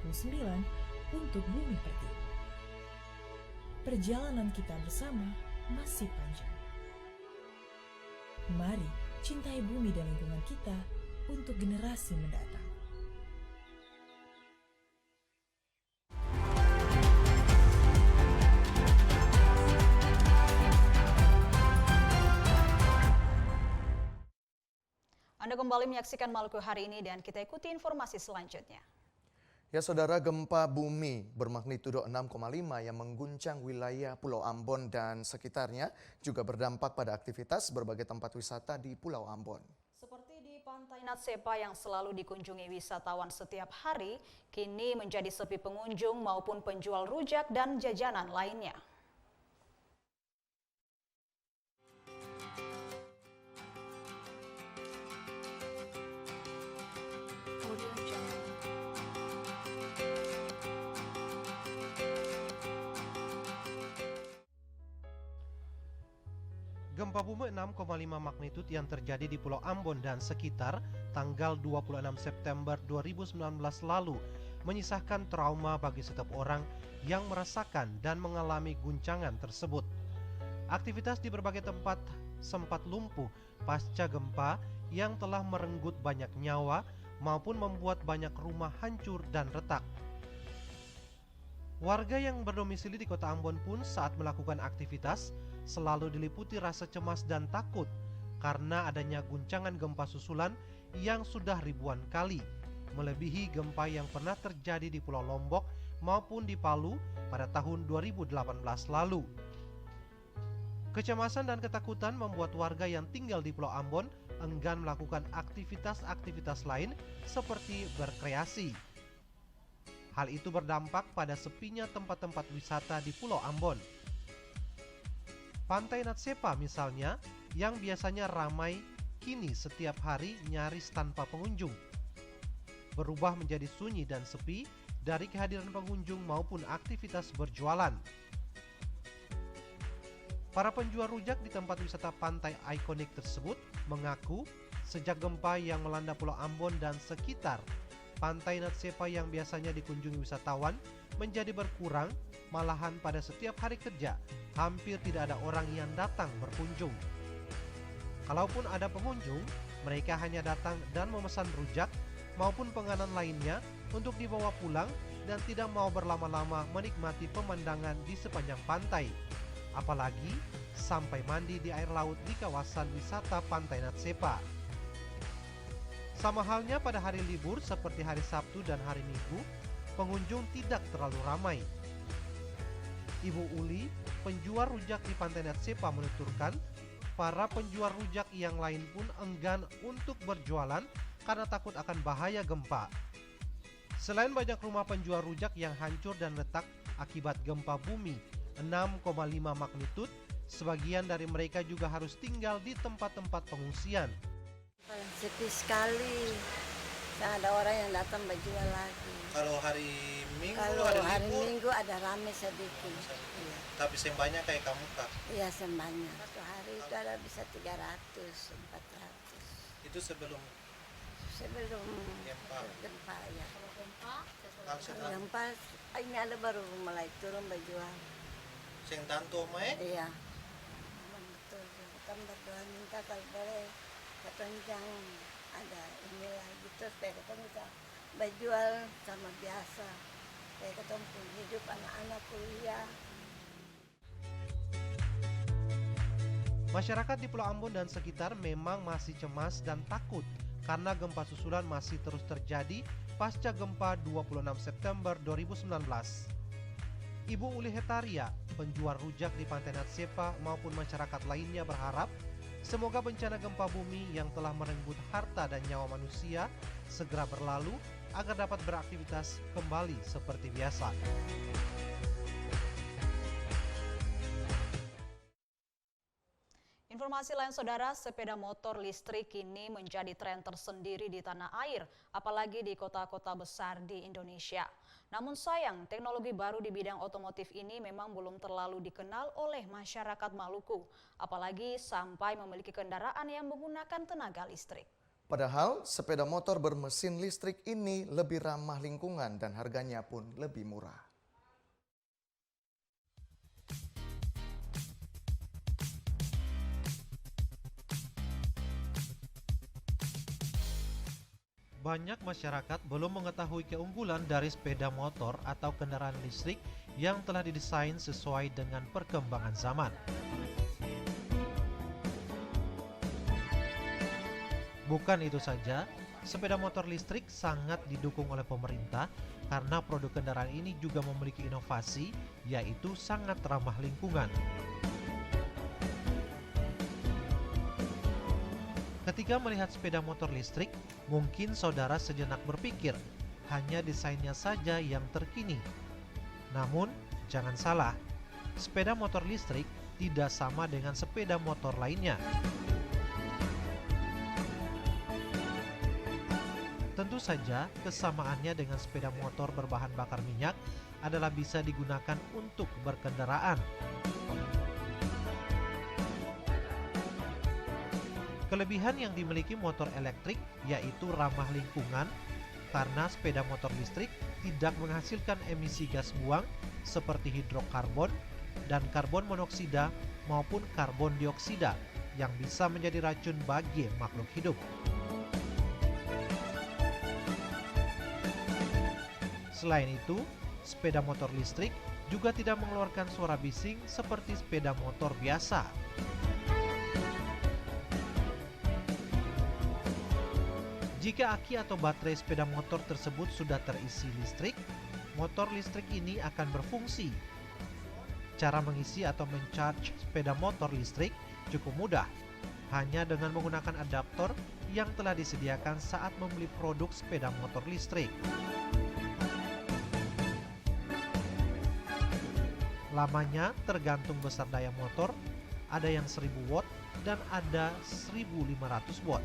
untuk bumi pertiwi. Perjalanan kita bersama masih panjang. Mari cintai bumi dan lingkungan kita untuk generasi mendatang. Anda kembali menyaksikan Maluku hari ini dan kita ikuti informasi selanjutnya. Ya saudara, gempa bumi bermagnitudo 6,5 yang mengguncang wilayah Pulau Ambon dan sekitarnya juga berdampak pada aktivitas berbagai tempat wisata di Pulau Ambon. Seperti di Pantai Natsepa yang selalu dikunjungi wisatawan setiap hari, kini menjadi sepi pengunjung maupun penjual rujak dan jajanan lainnya. Gempa bumi 6,5 magnitud yang terjadi di Pulau Ambon dan sekitar tanggal 26 September 2019 lalu menyisakan trauma bagi setiap orang yang merasakan dan mengalami guncangan tersebut. Aktivitas di berbagai tempat sempat lumpuh pasca gempa yang telah merenggut banyak nyawa maupun membuat banyak rumah hancur dan retak. Warga yang berdomisili di Kota Ambon pun saat melakukan aktivitas selalu diliputi rasa cemas dan takut karena adanya guncangan gempa susulan yang sudah ribuan kali, melebihi gempa yang pernah terjadi di Pulau Lombok maupun di Palu pada tahun 2018 lalu. Kecemasan dan ketakutan membuat warga yang tinggal di Pulau Ambon enggan melakukan aktivitas-aktivitas lain seperti berkreasi. Hal itu berdampak pada sepinya tempat-tempat wisata di Pulau Ambon. Pantai Natsepa misalnya, yang biasanya ramai, kini setiap hari nyaris tanpa pengunjung. Berubah menjadi sunyi dan sepi dari kehadiran pengunjung maupun aktivitas berjualan. Para penjual rujak di tempat wisata pantai ikonik tersebut mengaku sejak gempa yang melanda Pulau Ambon dan sekitar, Pantai Natsepa yang biasanya dikunjungi wisatawan menjadi berkurang, malahan pada setiap hari kerja hampir tidak ada orang yang datang berkunjung. Kalaupun ada pengunjung, mereka hanya datang dan memesan rujak maupun penganan lainnya untuk dibawa pulang dan tidak mau berlama-lama menikmati pemandangan di sepanjang pantai. Apalagi sampai mandi di air laut di kawasan wisata Pantai Natsepa. Sama halnya pada hari libur seperti hari Sabtu dan hari Minggu, pengunjung tidak terlalu ramai. Ibu Uli, penjual rujak di Pantai Natsepa menuturkan, para penjual rujak yang lain pun enggan untuk berjualan karena takut akan bahaya gempa. Selain banyak rumah penjual rujak yang hancur dan retak akibat gempa bumi 6,5 magnitudo, sebagian dari mereka juga harus tinggal di tempat-tempat pengungsian. Sepi sekali, tidak ada orang yang datang berjual lagi. Kalau hari Minggu, Kalau hari Minggu ada rame sedikit. Iya. Tapi sembahnya kayak kamu Kak? Iya, sembahnya. Satu hari itu ada bisa 300, 400. Itu sebelum gempa ya. Kalau Gempa ini ada baru mulai turun berjual. Sing tanto mae? Iya. Memang betul. Kita berdoa minta kalau boleh ketonjang ada inilah gitu supaya kita bisa berjual sama biasa. Supaya kita punya hidup anak-anak kuliah. Masyarakat di Pulau Ambon dan sekitar memang masih cemas dan takut karena gempa susulan masih terus terjadi pasca gempa 26 September 2019. Ibu Uli Hetaria, penjual rujak di Pantai Natsepa maupun masyarakat lainnya berharap semoga bencana gempa bumi yang telah merenggut harta dan nyawa manusia segera berlalu agar dapat beraktivitas kembali seperti biasa. Informasi lain saudara, sepeda motor listrik kini menjadi tren tersendiri di tanah air, apalagi di kota-kota besar di Indonesia. Namun sayang, teknologi baru di bidang otomotif ini memang belum terlalu dikenal oleh masyarakat Maluku, apalagi sampai memiliki kendaraan yang menggunakan tenaga listrik. Padahal sepeda motor bermesin listrik ini lebih ramah lingkungan dan harganya pun lebih murah. Banyak masyarakat belum mengetahui keunggulan dari sepeda motor atau kendaraan listrik yang telah didesain sesuai dengan perkembangan zaman. Bukan itu saja, sepeda motor listrik sangat didukung oleh pemerintah karena produk kendaraan ini juga memiliki inovasi, yaitu sangat ramah lingkungan. Ketika melihat sepeda motor listrik, mungkin saudara sejenak berpikir, hanya desainnya saja yang terkini. Namun, jangan salah, sepeda motor listrik tidak sama dengan sepeda motor lainnya. Tentu saja, kesamaannya dengan sepeda motor berbahan bakar minyak adalah bisa digunakan untuk berkendaraan. Kelebihan yang dimiliki motor elektrik yaitu ramah lingkungan karena sepeda motor listrik tidak menghasilkan emisi gas buang seperti hidrokarbon dan karbon monoksida maupun karbon dioksida yang bisa menjadi racun bagi makhluk hidup. Selain itu, sepeda motor listrik juga tidak mengeluarkan suara bising seperti sepeda motor biasa. Jika aki atau baterai sepeda motor tersebut sudah terisi listrik, motor listrik ini akan berfungsi. Cara mengisi atau mencharge sepeda motor listrik cukup mudah, hanya dengan menggunakan adaptor yang telah disediakan saat membeli produk sepeda motor listrik. Lamanya tergantung besar daya motor, ada yang 1000 watt dan ada 1500 watt.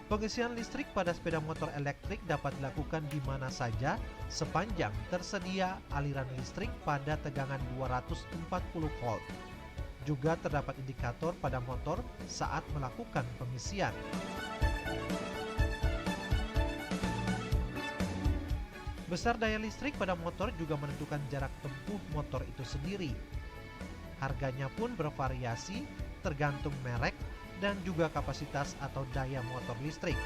Pengisian listrik pada sepeda motor elektrik dapat dilakukan di mana saja sepanjang tersedia aliran listrik pada tegangan 240 volt. Juga terdapat indikator pada motor saat melakukan pengisian. Besar daya listrik pada motor juga menentukan jarak tempuh motor itu sendiri. Harganya pun bervariasi tergantung merek dan juga kapasitas atau daya motor listrik.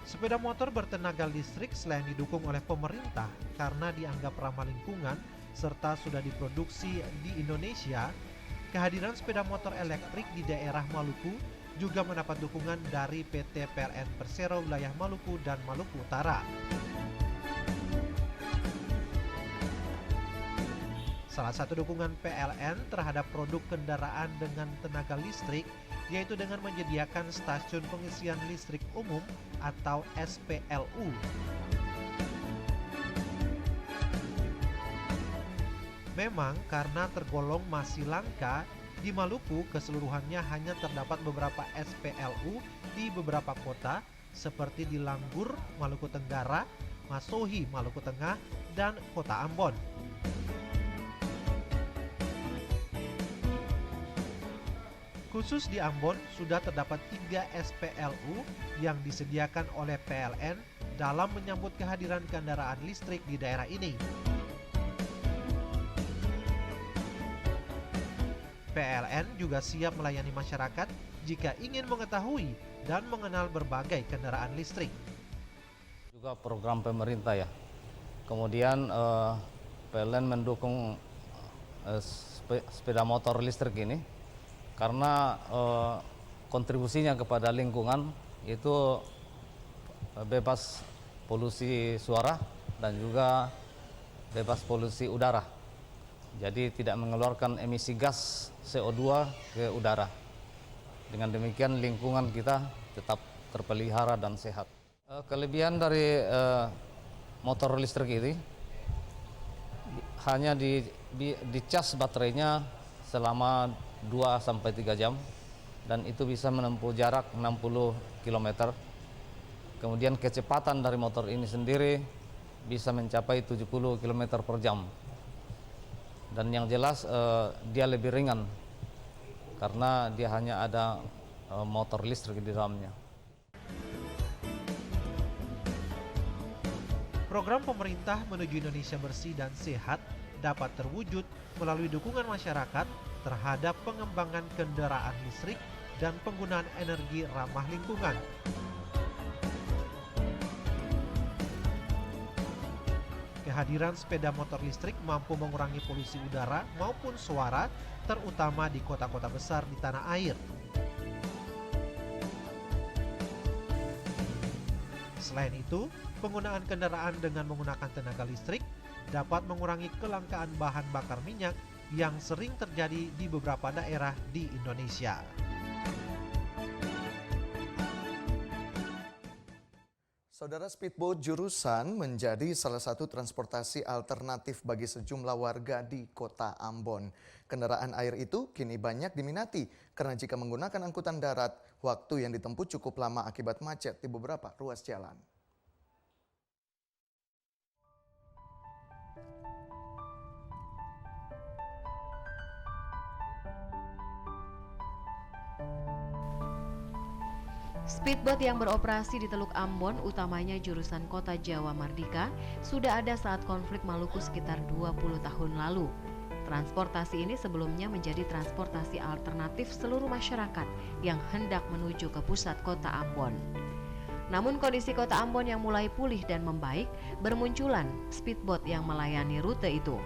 Sepeda motor bertenaga listrik selain didukung oleh pemerintah karena dianggap ramah lingkungan serta sudah diproduksi di Indonesia, kehadiran sepeda motor elektrik di daerah Maluku juga mendapat dukungan dari PT PLN Persero wilayah Maluku dan Maluku Utara. Salah satu dukungan PLN terhadap produk kendaraan dengan tenaga listrik yaitu dengan menyediakan stasiun pengisian listrik umum atau SPLU. Memang karena tergolong masih langka, di Maluku keseluruhannya hanya terdapat beberapa SPLU di beberapa kota seperti di Langgur, Maluku Tenggara, Masohi, Maluku Tengah, dan Kota Ambon. Khusus di Ambon sudah terdapat 3 SPLU yang disediakan oleh PLN dalam menyambut kehadiran kendaraan listrik di daerah ini. PLN juga siap melayani masyarakat jika ingin mengetahui dan mengenal berbagai kendaraan listrik. Juga program pemerintah ya. Kemudian PLN mendukung sepeda motor listrik ini karena kontribusinya kepada lingkungan itu bebas polusi suara dan juga bebas polusi udara. Jadi tidak mengeluarkan emisi gas CO2 ke udara. Dengan demikian lingkungan kita tetap terpelihara dan sehat. Kelebihan dari motor listrik ini hanya dicas baterainya selama 2-3 jam dan itu bisa menempuh jarak 60 km. Kemudian kecepatan dari motor ini sendiri bisa mencapai 70 km per jam. Dan yang jelas dia lebih ringan karena dia hanya ada motor listrik di dalamnya. Program pemerintah menuju Indonesia bersih dan sehat dapat terwujud melalui dukungan masyarakat terhadap pengembangan kendaraan listrik dan penggunaan energi ramah lingkungan. Kehadiran sepeda motor listrik mampu mengurangi polusi udara maupun suara, terutama di kota-kota besar di tanah air. Selain itu, penggunaan kendaraan dengan menggunakan tenaga listrik dapat mengurangi kelangkaan bahan bakar minyak yang sering terjadi di beberapa daerah di Indonesia. Saudara, speedboat jurusan menjadi salah satu transportasi alternatif bagi sejumlah warga di Kota Ambon. Kendaraan air itu kini banyak diminati karena jika menggunakan angkutan darat, waktu yang ditempuh cukup lama akibat macet di beberapa ruas jalan. Speedboat yang beroperasi di Teluk Ambon, utamanya jurusan Kota Jawa Mardika, sudah ada saat konflik Maluku sekitar 20 tahun lalu. Transportasi ini sebelumnya menjadi transportasi alternatif seluruh masyarakat yang hendak menuju ke pusat Kota Ambon. Namun kondisi Kota Ambon yang mulai pulih dan membaik, bermunculan speedboat yang melayani rute itu.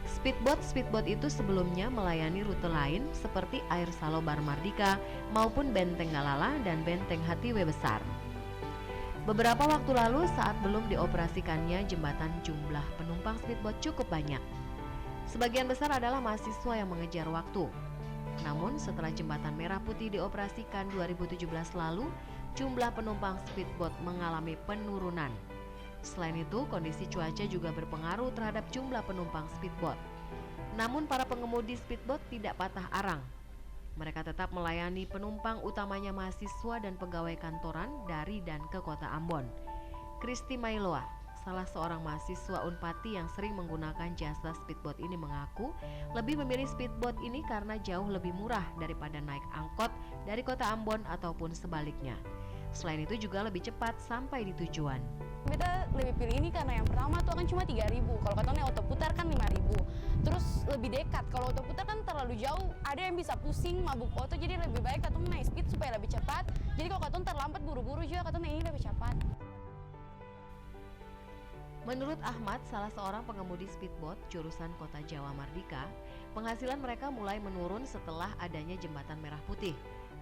Speedboat itu sebelumnya melayani rute lain seperti Air Salobar Mardika maupun Benteng Galala dan Benteng Hatiwe Besar. Beberapa waktu lalu saat belum dioperasikannya jembatan, jumlah penumpang speedboat cukup banyak. Sebagian besar adalah mahasiswa yang mengejar waktu. Namun setelah jembatan Merah Putih dioperasikan 2017 lalu, jumlah penumpang speedboat mengalami penurunan. Selain itu, kondisi cuaca juga berpengaruh terhadap jumlah penumpang speedboat. Namun para pengemudi speedboat tidak patah arang. Mereka tetap melayani penumpang, utamanya mahasiswa dan pegawai kantoran dari dan ke Kota Ambon. Kristi Mailoa, salah seorang mahasiswa Unpati yang sering menggunakan jasa speedboat ini mengaku lebih memilih speedboat ini karena jauh lebih murah daripada naik angkot dari kota Ambon ataupun sebaliknya. Selain itu juga lebih cepat sampai di tujuan. Kita lebih pilih ini karena yang pertama tuh kan cuma 3.000, kalau katanya auto putar kan 5.000. Terus lebih dekat, kalau auto putar kan terlalu jauh, ada yang bisa pusing, mabuk auto, jadi lebih baik katong naik speed supaya lebih cepat. Jadi kalau katong terlambat buru-buru juga katong ini lebih cepat. Menurut Ahmad, salah seorang pengemudi speedboat jurusan Kota Jawa Mardika, penghasilan mereka mulai menurun setelah adanya jembatan Merah Putih.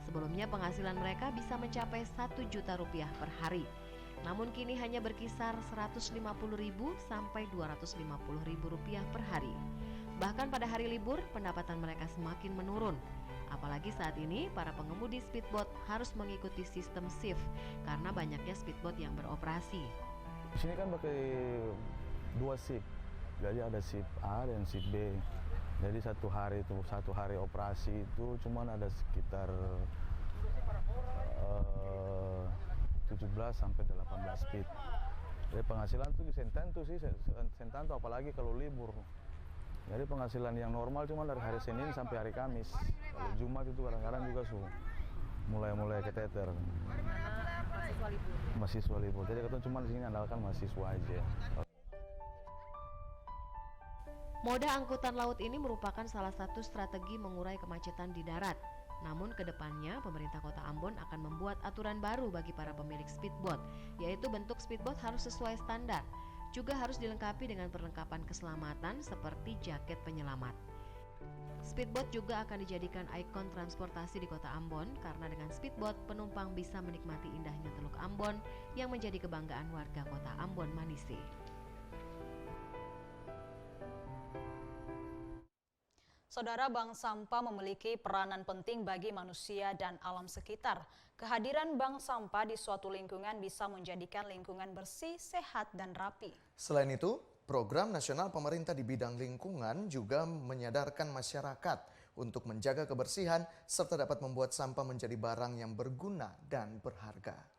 Sebelumnya penghasilan mereka bisa mencapai 1 juta rupiah per hari. Namun kini hanya berkisar 150.000 sampai 250.000 rupiah per hari. Bahkan pada hari libur pendapatan mereka semakin menurun. Apalagi saat ini para pengemudi speedboat harus mengikuti sistem shift karena banyaknya speedboat yang beroperasi. Di sini kan pakai 2 shift. Jadi ada shift A dan shift B. Jadi satu hari operasi itu cuma ada sekitar 17 sampai 18 speed. Jadi penghasilan tuh di sentan tuh apalagi kalau libur. Jadi penghasilan yang normal cuma dari hari Senin sampai hari Kamis. Kalau Jumat itu kadang-kadang juga mulai keteter. Mahasiswa libur. Jadi kita cuma di sini andalkan mahasiswa aja. Moda angkutan laut ini merupakan salah satu strategi mengurai kemacetan di darat. Namun kedepannya pemerintah Kota Ambon akan membuat aturan baru bagi para pemilik speedboat, yaitu bentuk speedboat harus sesuai standar. Juga harus dilengkapi dengan perlengkapan keselamatan seperti jaket penyelamat. Speedboat juga akan dijadikan ikon transportasi di Kota Ambon karena dengan speedboat penumpang bisa menikmati indahnya Teluk Ambon yang menjadi kebanggaan warga Kota Ambon Manise. Saudara, bank sampah memiliki peranan penting bagi manusia dan alam sekitar. Kehadiran bank sampah di suatu lingkungan bisa menjadikan lingkungan bersih, sehat, dan rapi. Selain itu, program nasional pemerintah di bidang lingkungan juga menyadarkan masyarakat untuk menjaga kebersihan serta dapat membuat sampah menjadi barang yang berguna dan berharga.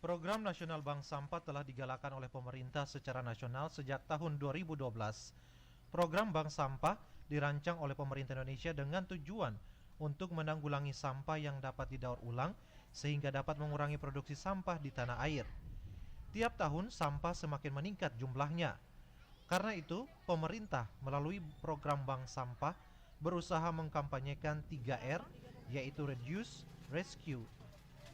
Program Nasional Bank Sampah telah digalakan oleh pemerintah secara nasional sejak tahun 2012. Program Bank Sampah dirancang oleh pemerintah Indonesia dengan tujuan untuk menanggulangi sampah yang dapat didaur ulang sehingga dapat mengurangi produksi sampah di tanah air. Tiap tahun sampah semakin meningkat jumlahnya. Karena itu, pemerintah melalui program Bank Sampah berusaha mengkampanyekan 3R, yaitu Reduce, Rescue,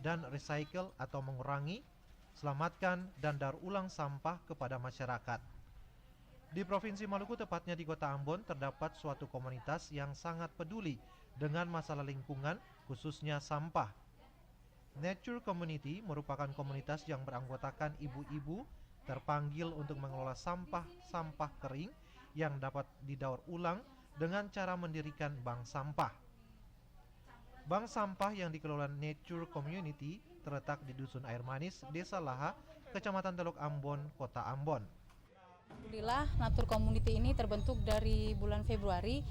dan recycle atau mengurangi, selamatkan, dan daur ulang sampah kepada masyarakat. Di Provinsi Maluku, tepatnya di Kota Ambon, terdapat suatu komunitas yang sangat peduli dengan masalah lingkungan, khususnya sampah. Nature Community merupakan komunitas yang beranggotakan ibu-ibu terpanggil untuk mengelola sampah kering yang dapat didaur ulang dengan cara mendirikan bank sampah. Bank sampah yang dikelola Nature Community terletak di Dusun Air Manis, Desa Laha, Kecamatan Teluk Ambon, Kota Ambon. Alhamdulillah, Nature Community ini terbentuk dari bulan Februari.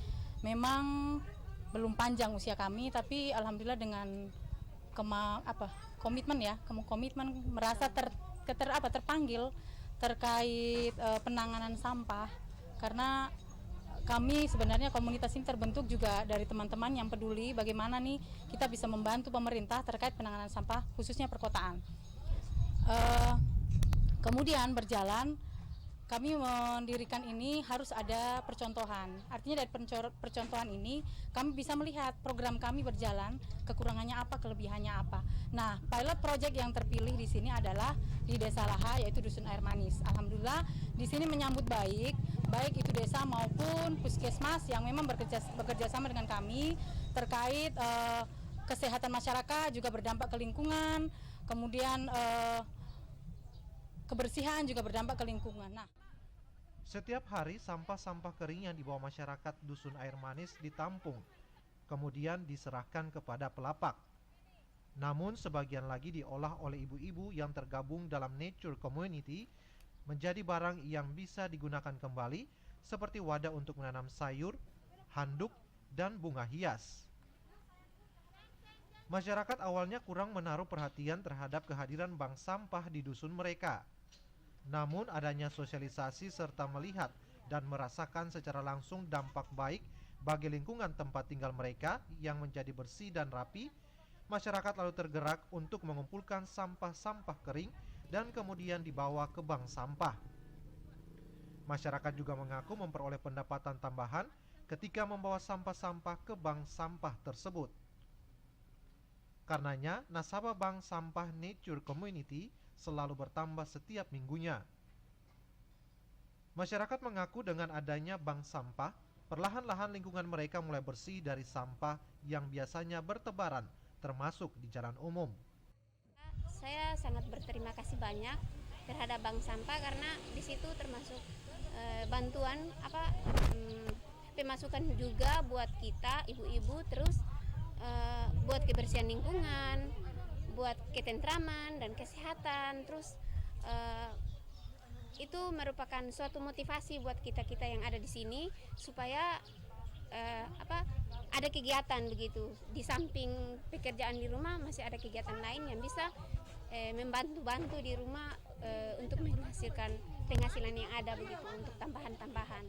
Memang belum panjang usia kami, tapi alhamdulillah dengan komitmen merasa terpanggil terkait penanganan sampah, karena kami sebenarnya komunitas ini terbentuk juga dari teman-teman yang peduli bagaimana nih kita bisa membantu pemerintah terkait penanganan sampah khususnya perkotaan. Kemudian berjalan, kami mendirikan ini harus ada percontohan. Artinya dari percontohan ini kami bisa melihat program kami berjalan, kekurangannya apa, kelebihannya apa. Nah, pilot project yang terpilih di sini adalah di Desa Laha, yaitu Dusun Air Manis. Alhamdulillah di sini menyambut baik itu desa maupun puskesmas yang memang bekerja sama dengan kami terkait kesehatan masyarakat, juga berdampak ke lingkungan, kemudian kebersihan juga berdampak ke lingkungan. Nah, setiap hari sampah-sampah kering yang dibawa masyarakat Dusun Air Manis ditampung. kemudian diserahkan kepada pelapak. Namun sebagian lagi diolah oleh ibu-ibu yang tergabung dalam nature community menjadi barang yang bisa digunakan kembali seperti wadah untuk menanam sayur, handuk, dan bunga hias. Masyarakat awalnya kurang menaruh perhatian terhadap kehadiran bank sampah di dusun mereka. Namun adanya sosialisasi serta melihat dan merasakan secara langsung dampak baik bagi lingkungan tempat tinggal mereka yang menjadi bersih dan rapi, masyarakat lalu tergerak untuk mengumpulkan sampah-sampah kering dan kemudian dibawa ke bank sampah. Masyarakat juga mengaku memperoleh pendapatan tambahan ketika membawa sampah-sampah ke bank sampah tersebut. Karenanya, nasabah bank sampah Nature Community selalu bertambah setiap minggunya. Masyarakat mengaku dengan adanya bank sampah, perlahan-lahan lingkungan mereka mulai bersih dari sampah yang biasanya bertebaran, termasuk di jalan umum. Saya sangat berterima kasih banyak terhadap bank sampah karena di situ termasuk bantuan pemasukan juga buat kita ibu-ibu, terus buat kebersihan lingkungan, buat ketentraman dan kesehatan, terus itu merupakan suatu motivasi buat kita-kita yang ada di sini supaya ada kegiatan begitu. Di samping pekerjaan di rumah masih ada kegiatan lain yang bisa membantu-bantu di rumah untuk menghasilkan penghasilan yang ada begitu untuk tambahan-tambahan.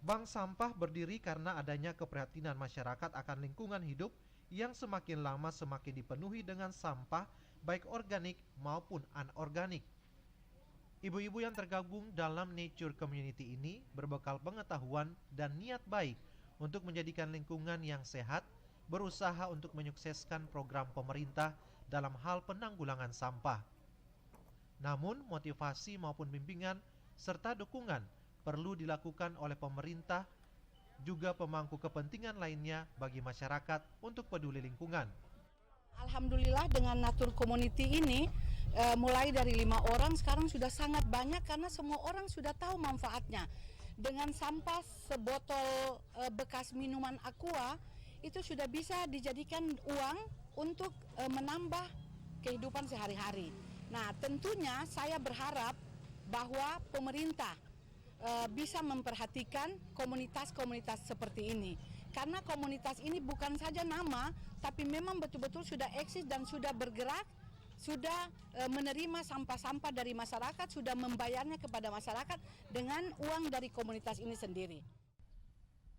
Bank sampah berdiri karena adanya keprihatinan masyarakat akan lingkungan hidup yang semakin lama semakin dipenuhi dengan sampah baik organik maupun anorganik. Ibu-ibu yang tergabung dalam Nature Community ini berbekal pengetahuan dan niat baik untuk menjadikan lingkungan yang sehat, berusaha untuk menyukseskan program pemerintah dalam hal penanggulangan sampah. Namun motivasi maupun bimbingan serta dukungan perlu dilakukan oleh pemerintah juga pemangku kepentingan lainnya bagi masyarakat untuk peduli lingkungan. Alhamdulillah dengan Nature Community ini mulai dari 5 orang sekarang sudah sangat banyak karena semua orang sudah tahu manfaatnya. Dengan sampah sebotol bekas minuman aqua itu sudah bisa dijadikan uang untuk menambah kehidupan sehari-hari. Nah, tentunya saya berharap bahwa pemerintah bisa memperhatikan komunitas-komunitas seperti ini. Karena komunitas ini bukan saja nama, tapi memang betul-betul sudah eksis dan sudah bergerak, sudah menerima sampah-sampah dari masyarakat, sudah membayarnya kepada masyarakat dengan uang dari komunitas ini sendiri.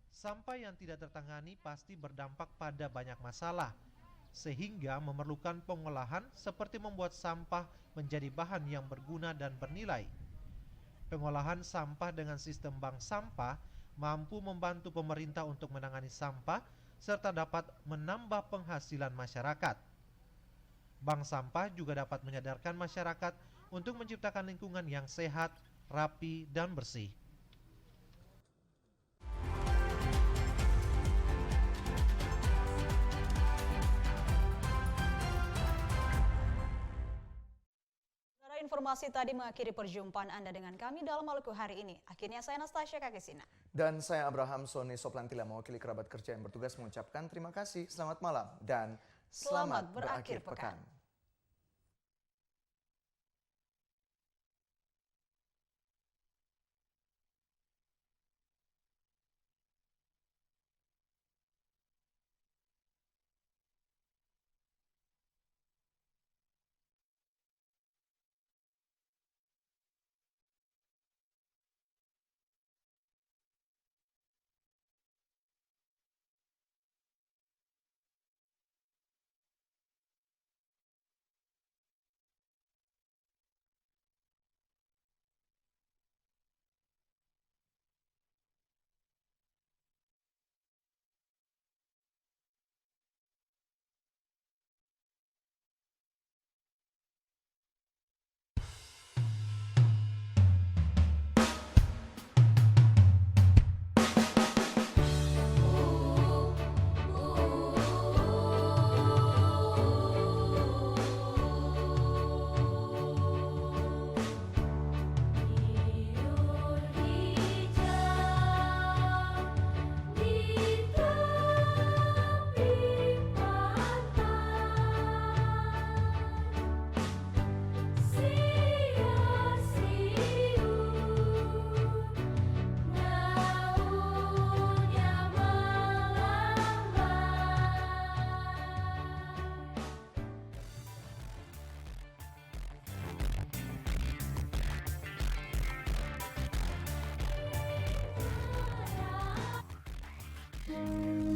Sampah yang tidak tertangani pasti berdampak pada banyak masalah, sehingga memerlukan pengolahan seperti membuat sampah menjadi bahan yang berguna dan bernilai. Pengolahan sampah dengan sistem bank sampah mampu membantu pemerintah untuk menangani sampah serta dapat menambah penghasilan masyarakat. Bank sampah juga dapat menyadarkan masyarakat untuk menciptakan lingkungan yang sehat, rapi, dan bersih. Informasi tadi mengakhiri perjumpaan Anda dengan kami dalam Maluku hari ini. Akhirnya saya Anastasia Kakesina. Dan saya Abraham Soni Soplantila mewakili kerabat kerja yang bertugas mengucapkan terima kasih, selamat malam, dan selamat berakhir pekan. Inggris.